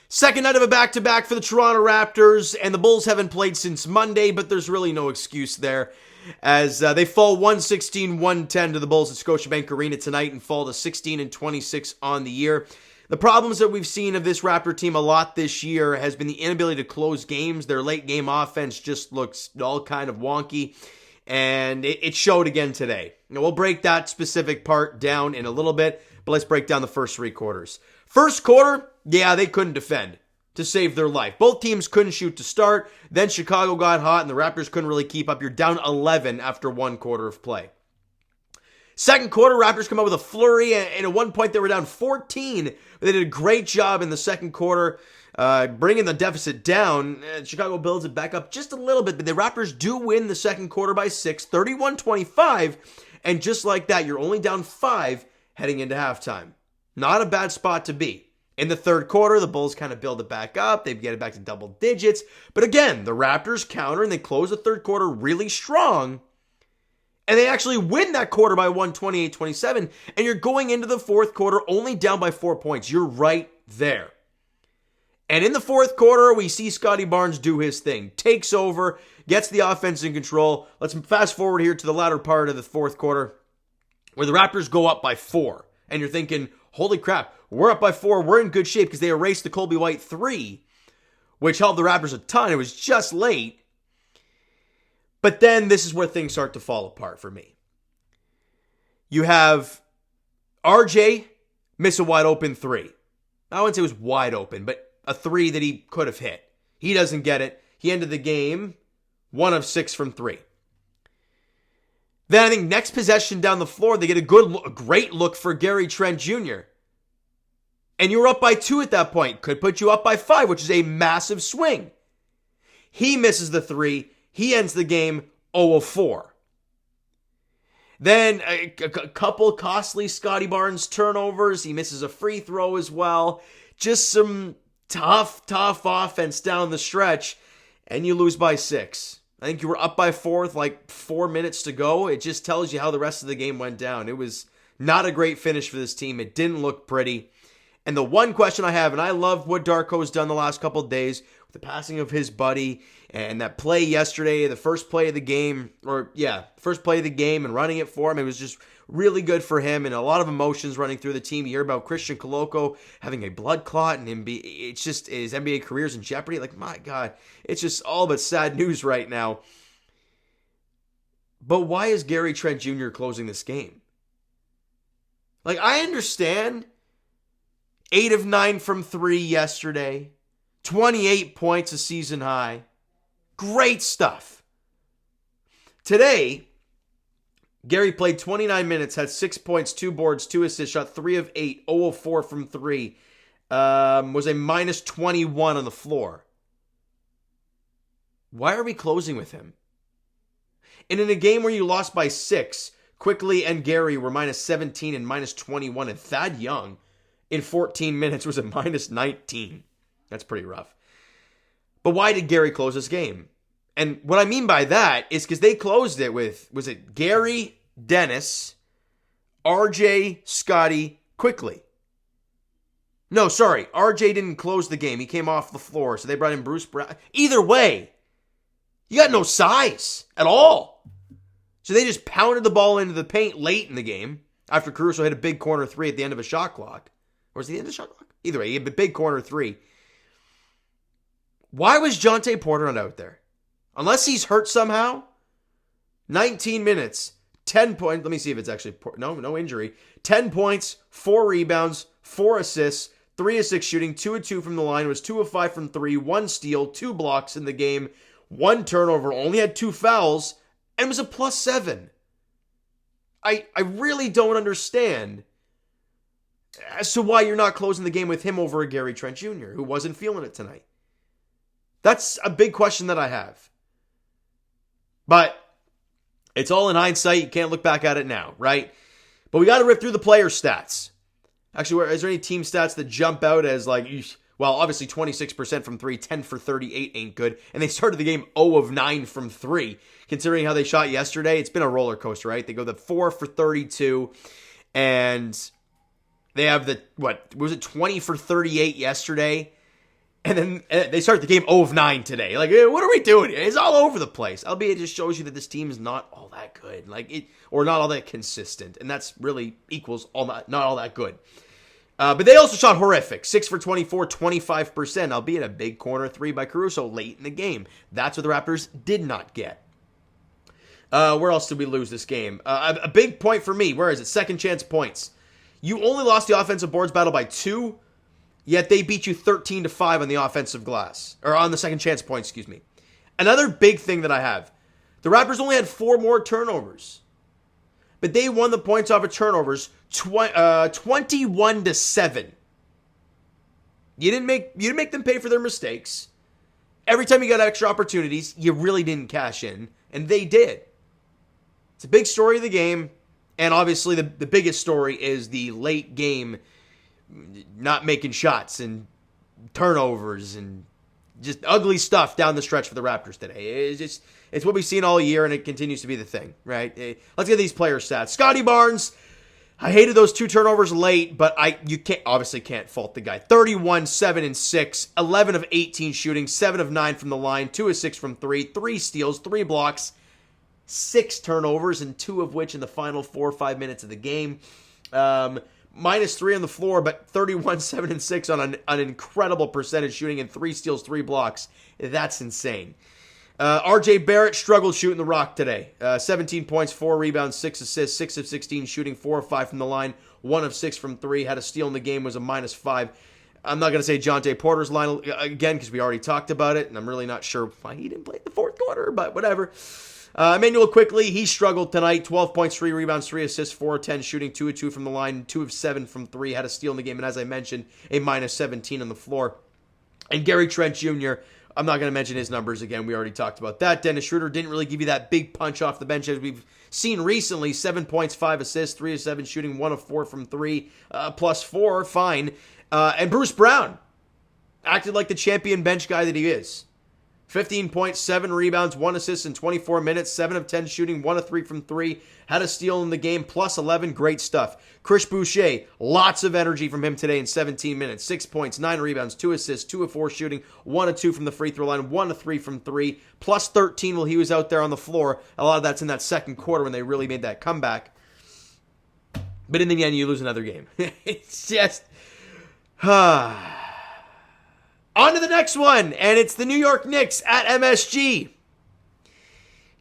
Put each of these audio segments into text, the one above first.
Second night of a back-to-back for the Toronto Raptors, and the Bulls haven't played since Monday, but there's really no excuse there, as they fall 116-110 to the Bulls at Scotiabank Arena tonight and fall to 16-26 on the year. The problems that we've seen of this Raptor team a lot this year has been the inability to close games. Their late-game offense just looks all kind of wonky, and it showed again today. Now, we'll break that specific part down in a little bit, but let's break down the first three quarters. First quarter, yeah, they couldn't defend to save their life. Both teams couldn't shoot to start. Then Chicago got hot, and the Raptors couldn't really keep up. You're down 11 after one quarter of play. Second quarter, Raptors come up with a flurry, and at one point they were down 14. But they did a great job in the second quarter, bringing the deficit down. Chicago builds it back up just a little bit, but the Raptors do win the second quarter by 6, 31-25. And just like that, you're only down 5 heading into halftime. Not a bad spot to be. In the third quarter, the Bulls kind of build it back up. They get it back to double digits. But again, the Raptors counter and they close the third quarter really strong. And they actually win that quarter by 128-27. And you're going into the fourth quarter only down by 4 points. You're right there. And in the fourth quarter, we see Scotty Barnes do his thing. Takes over, gets the offense in control. Let's fast forward here to the latter part of the fourth quarter, where the Raptors go up by 4. And you're thinking, holy crap, we're up by 4. We're in good shape because they erased the Colby White 3, which helped the Raptors a ton. It was just late. But then this is where things start to fall apart for me. You have RJ miss a wide open 3. I wouldn't say it was wide open, but a 3 that he could have hit. He doesn't get it. He ended the game 1 of 6 from 3. Then I think next possession down the floor, they get a great look for Gary Trent Jr. And you were up by 2 at that point. Could put you up by 5, which is a massive swing. He misses the 3. He ends the game 0 of 4. Then a couple costly Scotty Barnes turnovers. He misses a free throw as well. Just some tough offense down the stretch. And you lose by 6. I think you were up by 4 with like 4 minutes to go. It just tells you how the rest of the game went down. It was not a great finish for this team. It didn't look pretty. And the one question I have, and I love what Darko's done the last couple of days with the passing of his buddy and that play yesterday, the first play of the game, and running it for him. It was just really good for him and a lot of emotions running through the team. You hear about Christian Koloko having a blood clot and it's just his NBA career's in jeopardy. Like, my God, it's just all but sad news right now. But why is Gary Trent Jr. closing this game? Like, I understand 8 of 9 from 3 yesterday, 28 points, a season high. Great stuff. Today, Gary played 29 minutes, had 6 points, 2 boards, 2 assists, shot 3 of 8, 0 of 4 from 3, was a minus 21 on the floor. Why are we closing with him? And in a game where you lost by 6, Quickly and Gary were minus 17 and minus 21, and Thad Young in 14 minutes was a minus 19. That's pretty rough. But why did Gary close this game? And what I mean by that is because they closed it with, was it Gary, Dennis, RJ, Scotty, Quickly? No, sorry. RJ didn't close the game. He came off the floor, so they brought in Bruce Brown. Either way, you got no size at all. So they just pounded the ball into the paint late in the game after Caruso hit a big corner 3 at the end of a shot clock. Or was it the end of the shot clock? Either way, he had a big corner 3. Why was Jonte Porter not out there? Unless he's hurt somehow. 19 minutes, 10 points. Let me see if it's actually, no injury. 10 points, 4 rebounds, 4 assists, 3 of 6 shooting, 2 of 2 from the line, was 2 of 5 from 3, 1 steal, 2 blocks in the game, 1 turnover, only had 2 fouls, and was a +7. I really don't understand as to why you're not closing the game with him over a Gary Trent Jr., who wasn't feeling it tonight. That's a big question that I have. But it's all in hindsight. You can't look back at it now, right? But we got to rip through the player stats. Actually, is there any team stats that jump out as like, well, obviously 26% from 3, 10 for 38 ain't good. And they started the game 0 of 9 from 3. Considering how they shot yesterday, it's been a roller coaster, right? They go the 4 for 32, and they have the, 20 for 38 yesterday. And then they start the game 0 of 9 today. Like, what are we doing? It's all over the place. Albeit it just shows you that this team is not all that good. Or not all that consistent. And that's really equals not all that good. But they also shot horrific. 6 for 24, 25%. Albeit a big corner 3 by Caruso late in the game. That's what the Raptors did not get. Where else did we lose this game? A big point for me. Where is it? Second chance points. You only lost the offensive boards battle by 2. Yet they beat you 13-5 on the offensive glass. Or on the second chance point, excuse me. Another big thing that I have. The Raptors only had 4 more turnovers. But they won the points off of turnovers 21-7. You didn't make them pay for their mistakes. Every time you got extra opportunities, you really didn't cash in. And they did. It's a big story of the game. And obviously the biggest story is the late game not making shots and turnovers and just ugly stuff down the stretch for the Raptors today. It's what we've seen all year, and it continues to be the thing, right? Let's get these player stats. Scotty Barnes, I hated those 2 turnovers late, but you can't fault the guy. 31, 7, and 6, 11 of 18 shooting, 7 of 9 from the line, 2 of 6 from 3, 3 steals, 3 blocks, 6 turnovers, and 2 of which in the final 4 or 5 minutes of the game. -3 on the floor, but 31, 7, and 6 on an incredible percentage shooting and 3 steals, 3 blocks. That's insane. RJ Barrett struggled shooting the rock today. 17 points, 4 rebounds, 6 assists, 6 of 16 shooting, 4 of 5 from the line, 1 of 6 from 3. Had a steal in the game, was a -5. I'm not going to say Jonte Porter's line again because we already talked about it, and I'm really not sure why he didn't play the fourth quarter, but whatever. Emmanuel Quickly, he struggled tonight. 12 points, 3 rebounds, 3 assists, 4 of 10 shooting, 2 of 2 from the line, 2 of 7 from 3. Had a steal in the game, and as I mentioned, a -17 on the floor. And Gary Trent Jr., I'm not going to mention his numbers again. We already talked about that. Dennis Schroeder didn't really give you that big punch off the bench as we've seen recently. 7 points, 5 assists, 3 of 7 shooting, 1 of 4 from 3, +4, fine. And Bruce Brown acted like the champion bench guy that he is. 15 points, 7 rebounds, 1 assist in 24 minutes, 7 of 10 shooting, 1 of 3 from 3. Had a steal in the game, +11. Great stuff. Chris Boucher, lots of energy from him today in 17 minutes. 6 points, 9 rebounds, 2 assists, 2 of 4 shooting, 1 of 2 from the free throw line, 1 of 3 from 3, +13 while he was out there on the floor. A lot of that's in that second quarter when they really made that comeback. But in the end, you lose another game. It's just... On to the next one, and it's the New York Knicks at MSG.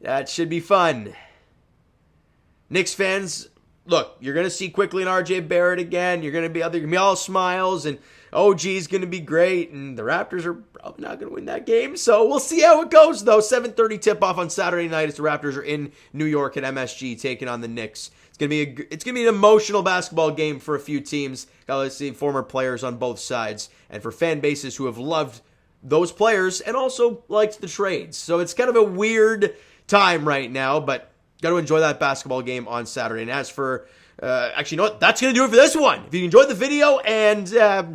That should be fun. Knicks fans, look, you're going to see Quickly and RJ Barrett again. You're going to be all smiles, and OG's going to be great, and the Raptors are probably not going to win that game. So we'll see how it goes, though. 7:30 tip-off on Saturday night as the Raptors are in New York at MSG taking on the Knicks. It's gonna be an emotional basketball game for a few teams. Got to see former players on both sides, and for fan bases who have loved those players and also liked the trades. So it's kind of a weird time right now, but got to enjoy that basketball game on Saturday. And as for actually, you know what? That's going to do it for this one. If you enjoyed the video and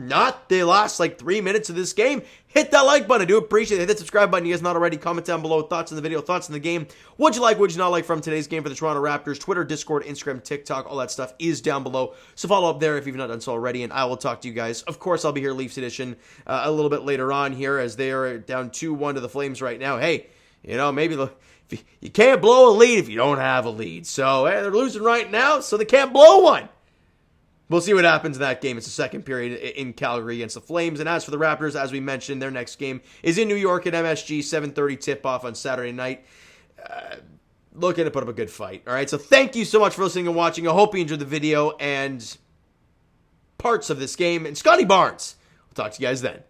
not the last 3 minutes of this game, hit that like button. I do appreciate it. Hit that subscribe button. You guys not already. Comment down below. Thoughts on the video. Thoughts on the game. What'd you like? What'd you not like from today's game for the Toronto Raptors? Twitter, Discord, Instagram, TikTok. All that stuff is down below. So follow up there if you've not done so already. And I will talk to you guys. Of course, I'll be here Leafs edition a little bit later on here as they are down 2-1 to the Flames right now. Hey, maybe you can't blow a lead if you don't have a lead. So they're losing right now, so they can't blow one. We'll see what happens in that game. It's the second period in Calgary against the Flames. And as for the Raptors, as we mentioned, their next game is in New York at MSG, 7:30 tip-off on Saturday night. Looking to put up a good fight. All right, so thank you so much for listening and watching. I hope you enjoyed the video and parts of this game. And Scotty Barnes. We'll talk to you guys then.